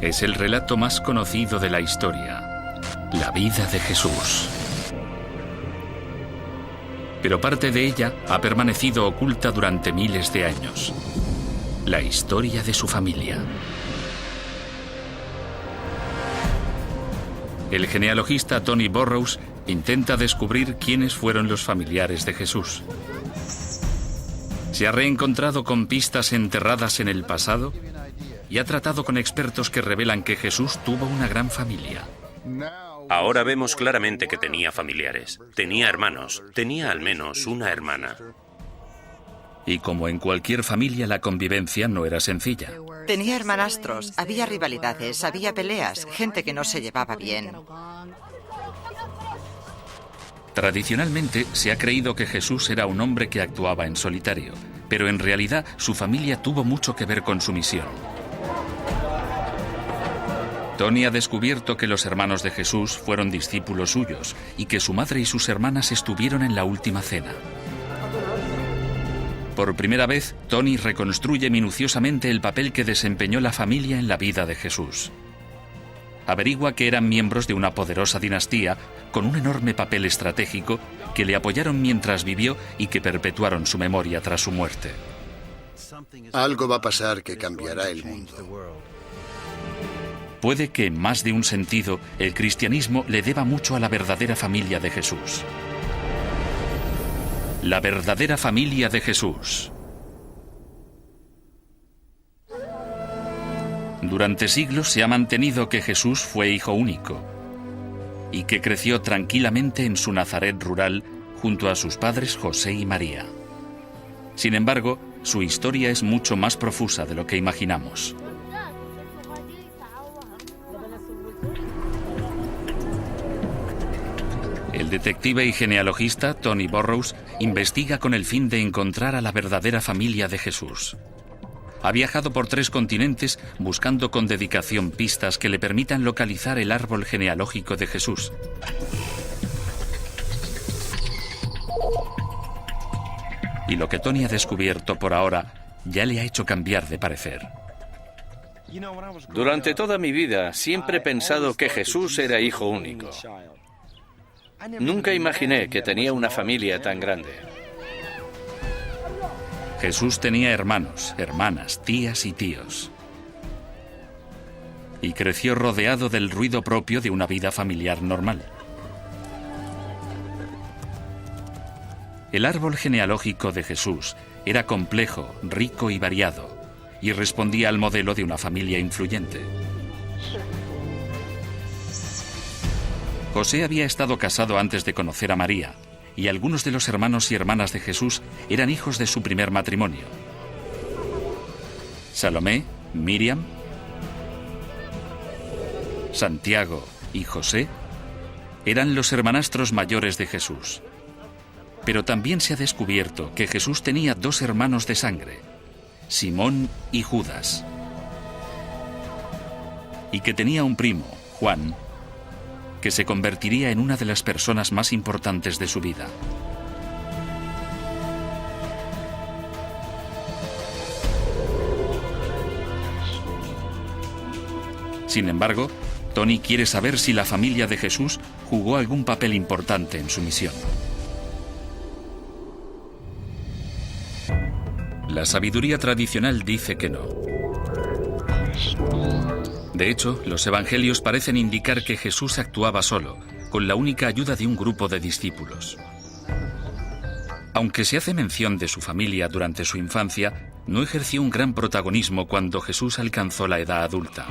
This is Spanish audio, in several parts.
Es el relato más conocido de la historia, la vida de Jesús. Pero parte de ella ha permanecido oculta durante miles de años. La historia de su familia. El genealogista Tony Burrows intenta descubrir quiénes fueron los familiares de Jesús. Se ha reencontrado con pistas enterradas en el pasado y ha tratado con expertos que revelan que Jesús tuvo una gran familia. Ahora vemos claramente que tenía familiares, tenía hermanos, tenía al menos una hermana. Y como en cualquier familia, la convivencia no era sencilla. Tenía hermanastros, había rivalidades, había peleas, gente que no se llevaba bien. Tradicionalmente se ha creído que Jesús era un hombre que actuaba en solitario, pero en realidad su familia tuvo mucho que ver con su misión. Tony ha descubierto que los hermanos de Jesús fueron discípulos suyos y que su madre y sus hermanas estuvieron en la última cena. Por primera vez, Tony reconstruye minuciosamente el papel que desempeñó la familia en la vida de Jesús. Averigua que eran miembros de una poderosa dinastía con un enorme papel estratégico que le apoyaron mientras vivió y que perpetuaron su memoria tras su muerte. Algo va a pasar que cambiará el mundo. Puede que, en más de un sentido, el cristianismo le deba mucho a la verdadera familia de Jesús. La verdadera familia de Jesús. Durante siglos se ha mantenido que Jesús fue hijo único y que creció tranquilamente en su Nazaret rural junto a sus padres José y María. Sin embargo, su historia es mucho más profusa de lo que imaginamos. El detective y genealogista Tony Burrows investiga con el fin de encontrar a la verdadera familia de Jesús. Ha viajado por 3 continentes buscando con dedicación pistas que le permitan localizar el árbol genealógico de Jesús. Y lo que Tony ha descubierto por ahora ya le ha hecho cambiar de parecer. Durante toda mi vida siempre he pensado que Jesús era hijo único. Nunca imaginé que tenía una familia tan grande. Jesús tenía hermanos, hermanas, tías y tíos. Y creció rodeado del ruido propio de una vida familiar normal. El árbol genealógico de Jesús era complejo, rico y variado, y respondía al modelo de una familia influyente. José había estado casado antes de conocer a María, y algunos de los hermanos y hermanas de Jesús eran hijos de su primer matrimonio. Salomé, Miriam, Santiago y José eran los hermanastros mayores de Jesús. Pero también se ha descubierto que Jesús tenía 2 hermanos de sangre, Simón y Judas, y que tenía un primo, Juan, que se convertiría en una de las personas más importantes de su vida. Sin embargo, Tony quiere saber si la familia de Jesús jugó algún papel importante en su misión. La sabiduría tradicional dice que no. De hecho, los evangelios parecen indicar que Jesús actuaba solo, con la única ayuda de un grupo de discípulos. Aunque se hace mención de su familia durante su infancia, no ejerció un gran protagonismo cuando Jesús alcanzó la edad adulta.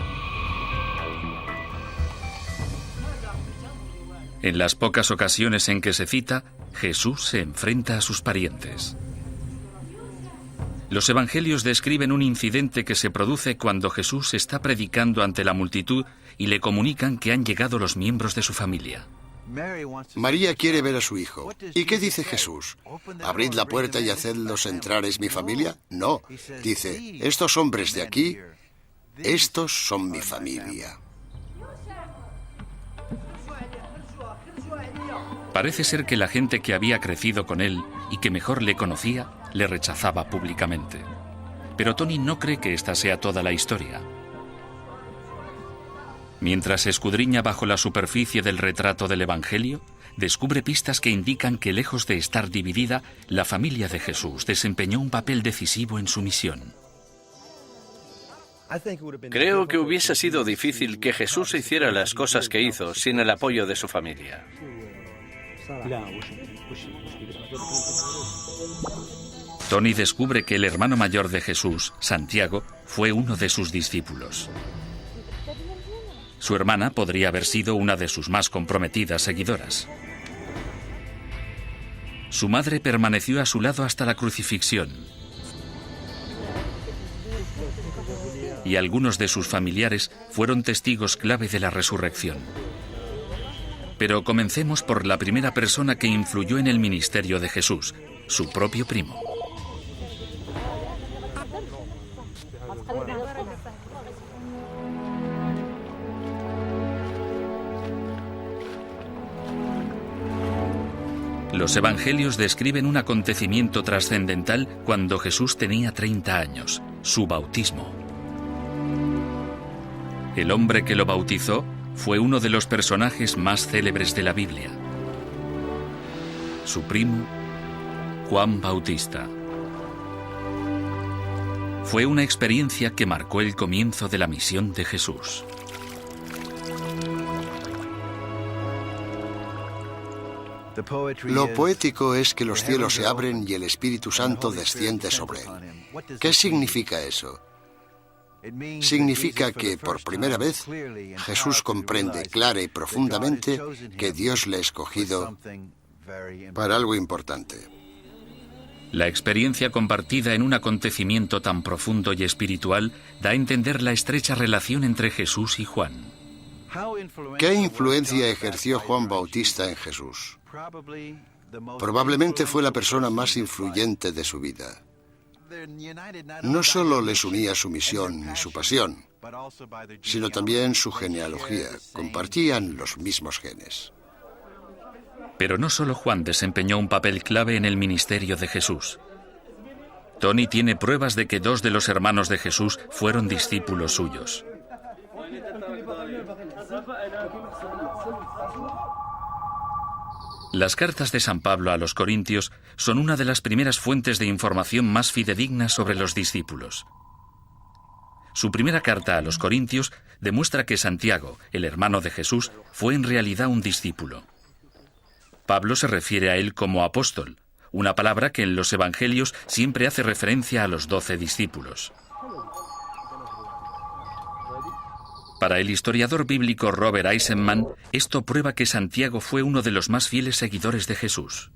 En las pocas ocasiones en que se cita, Jesús se enfrenta a sus parientes. Los evangelios describen un incidente que se produce cuando Jesús está predicando ante la multitud y le comunican que han llegado los miembros de su familia. María quiere ver a su hijo. ¿Y qué dice Jesús? ¿Abrid la puerta y hacedlos entrar, es mi familia? No. Dice, estos hombres de aquí, estos son mi familia. Parece ser que la gente que había crecido con él y que mejor le conocía, le rechazaba públicamente. Pero Tony no cree que esta sea toda la historia. Mientras escudriña bajo la superficie del retrato del Evangelio, descubre pistas que indican que, lejos de estar dividida, la familia de Jesús desempeñó un papel decisivo en su misión. Creo que hubiese sido difícil que Jesús hiciera las cosas que hizo sin el apoyo de su familia. Tony descubre que el hermano mayor de Jesús, Santiago, fue uno de sus discípulos. Su hermana podría haber sido una de sus más comprometidas seguidoras. Su madre permaneció a su lado hasta la crucifixión. Y algunos de sus familiares fueron testigos clave de la resurrección. Pero comencemos por la primera persona que influyó en el ministerio de Jesús, su propio primo. Los evangelios describen un acontecimiento trascendental cuando Jesús tenía 30 años, su bautismo. El hombre que lo bautizó fue uno de los personajes más célebres de la Biblia. Su primo, Juan Bautista. Fue una experiencia que marcó el comienzo de la misión de Jesús. Lo poético es que los cielos se abren y el Espíritu Santo desciende sobre él. ¿Qué significa eso? Significa que, por primera vez, Jesús comprende clara y profundamente que Dios le ha escogido para algo importante. La experiencia compartida en un acontecimiento tan profundo y espiritual da a entender la estrecha relación entre Jesús y Juan. ¿Qué influencia ejerció Juan Bautista en Jesús? Probablemente fue la persona más influyente de su vida. No solo les unía su misión y su pasión, sino también su genealogía. Compartían los mismos genes. Pero no solo Juan desempeñó un papel clave en el ministerio de Jesús. Tony tiene pruebas de que 2 de los hermanos de Jesús fueron discípulos suyos. Las cartas de San Pablo a los Corintios son una de las primeras fuentes de información más fidedignas sobre los discípulos. Su primera carta a los Corintios demuestra que Santiago, el hermano de Jesús, fue en realidad un discípulo. Pablo se refiere a él como apóstol, una palabra que en los evangelios siempre hace referencia a los 12 discípulos. Para el historiador bíblico Robert Eisenman, esto prueba que Santiago fue uno de los más fieles seguidores de Jesús.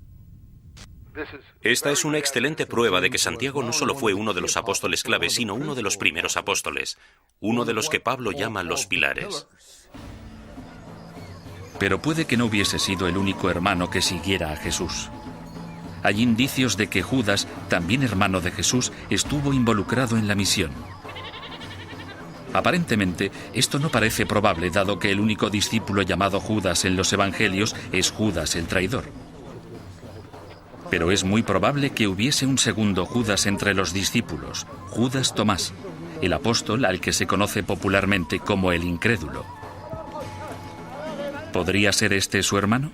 Esta es una excelente prueba de que Santiago no solo fue uno de los apóstoles clave, sino uno de los primeros apóstoles, uno de los que Pablo llama los pilares. Pero puede que no hubiese sido el único hermano que siguiera a Jesús. Hay indicios de que Judas, también hermano de Jesús, estuvo involucrado en la misión. Aparentemente, esto no parece probable, dado que el único discípulo llamado Judas en los evangelios es Judas el traidor. Pero es muy probable que hubiese un segundo Judas entre los discípulos, Judas Tomás, el apóstol al que se conoce popularmente como el incrédulo. ¿Podría ser este su hermano?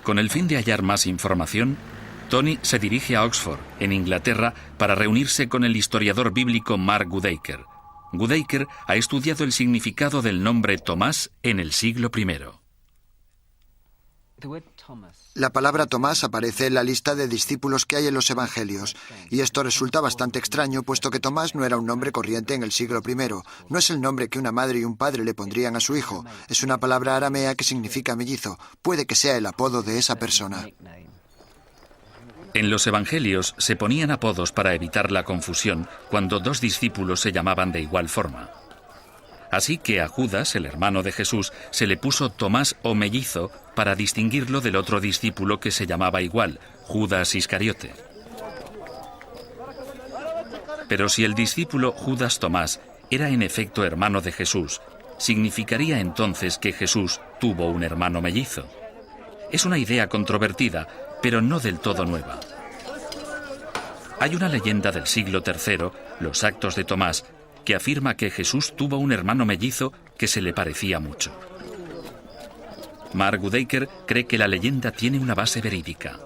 Con el fin de hallar más información, Tony se dirige a Oxford, en Inglaterra, para reunirse con el historiador bíblico Mark Goodacre. Goodacre ha estudiado el significado del nombre Tomás en el siglo I. La palabra Tomás aparece en la lista de discípulos que hay en los evangelios, y esto resulta bastante extraño, puesto que Tomás no era un nombre corriente en el siglo I. No es el nombre que una madre y un padre le pondrían a su hijo. Es una palabra aramea que significa mellizo. Puede que sea el apodo de esa persona. En los evangelios se ponían apodos para evitar la confusión cuando 2 discípulos se llamaban de igual forma. Así que a Judas, el hermano de Jesús, se le puso Tomás o mellizo para distinguirlo del otro discípulo que se llamaba igual, Judas Iscariote. Pero si el discípulo Judas Tomás era en efecto hermano de Jesús, significaría entonces que Jesús tuvo un hermano mellizo. Es una idea controvertida, pero no del todo nueva. Hay una leyenda del siglo III, Los Actos de Tomás, que afirma que Jesús tuvo un hermano mellizo que se le parecía mucho. Mark Goodacre cree que la leyenda tiene una base verídica.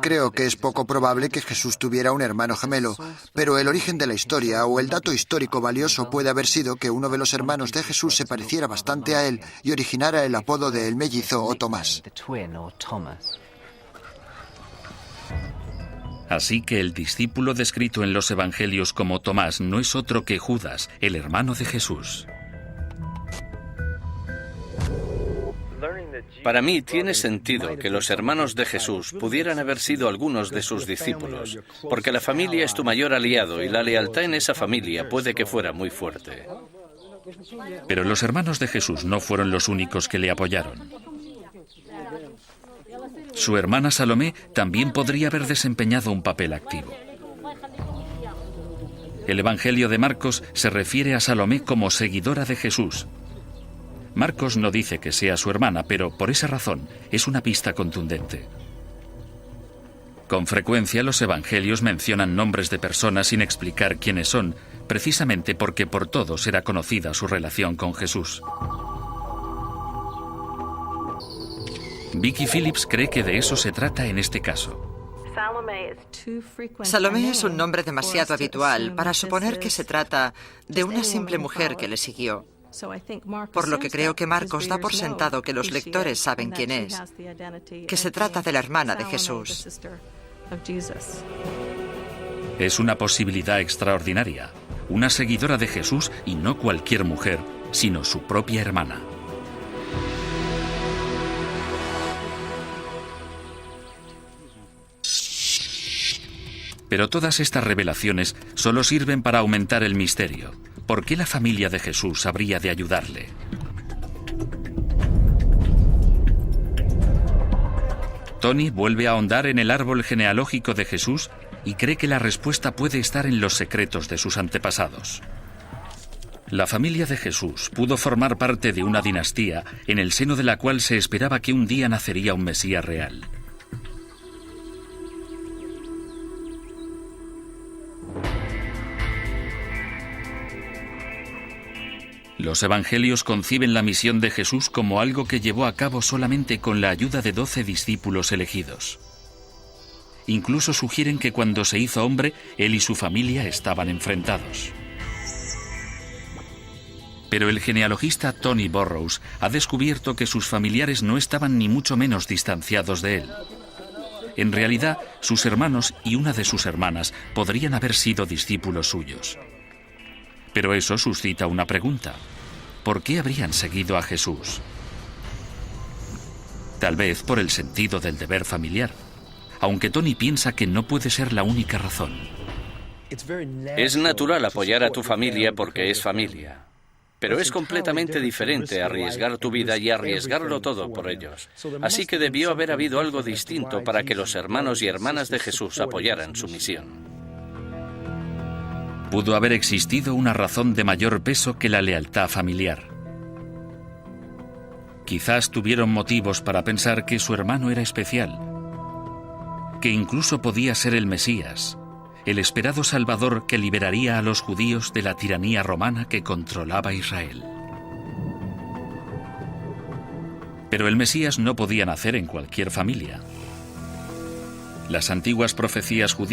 Creo que es poco probable que Jesús tuviera un hermano gemelo, pero el origen de la historia o el dato histórico valioso puede haber sido que uno de los hermanos de Jesús se pareciera bastante a él y originara el apodo de el mellizo o Tomás. Así que el discípulo descrito en los evangelios como Tomás no es otro que Judas, el hermano de Jesús. Para mí tiene sentido que los hermanos de Jesús pudieran haber sido algunos de sus discípulos, porque la familia es tu mayor aliado y la lealtad en esa familia puede que fuera muy fuerte. Pero los hermanos de Jesús no fueron los únicos que le apoyaron. Su hermana Salomé también podría haber desempeñado un papel activo. El Evangelio de Marcos se refiere a Salomé como seguidora de Jesús. Marcos no dice que sea su hermana, pero por esa razón es una pista contundente. Con frecuencia los evangelios mencionan nombres de personas sin explicar quiénes son, precisamente porque por todos era conocida su relación con Jesús. Vicky Phillips cree que de eso se trata en este caso. Salomé es un nombre demasiado habitual para suponer que se trata de una simple mujer que le siguió. Por lo que creo que Marcos da por sentado que los lectores saben quién es, que se trata de la hermana de Jesús. Es una posibilidad extraordinaria, una seguidora de Jesús y no cualquier mujer, sino su propia hermana. Pero todas estas revelaciones solo sirven para aumentar el misterio. ¿Por qué la familia de Jesús habría de ayudarle? Tony vuelve a ahondar en el árbol genealógico de Jesús y cree que la respuesta puede estar en los secretos de sus antepasados. La familia de Jesús pudo formar parte de una dinastía en el seno de la cual se esperaba que un día nacería un Mesías real. Los evangelios conciben la misión de Jesús como algo que llevó a cabo solamente con la ayuda de 12 discípulos elegidos. Incluso sugieren que cuando se hizo hombre, él y su familia estaban enfrentados. Pero el genealogista Tony Burrows ha descubierto que sus familiares no estaban ni mucho menos distanciados de él. En realidad, sus hermanos y una de sus hermanas podrían haber sido discípulos suyos. Pero eso suscita una pregunta. ¿Por qué habrían seguido a Jesús? Tal vez por el sentido del deber familiar, aunque Tony piensa que no puede ser la única razón. Es natural apoyar a tu familia porque es familia, pero es completamente diferente arriesgar tu vida y arriesgarlo todo por ellos. Así que debió haber habido algo distinto para que los hermanos y hermanas de Jesús apoyaran su misión. Pudo haber existido una razón de mayor peso que la lealtad familiar. Quizás tuvieron motivos para pensar que su hermano era especial, que incluso podía ser el Mesías, el esperado Salvador que liberaría a los judíos de la tiranía romana que controlaba Israel. Pero el Mesías no podía nacer en cualquier familia. Las antiguas profecías judías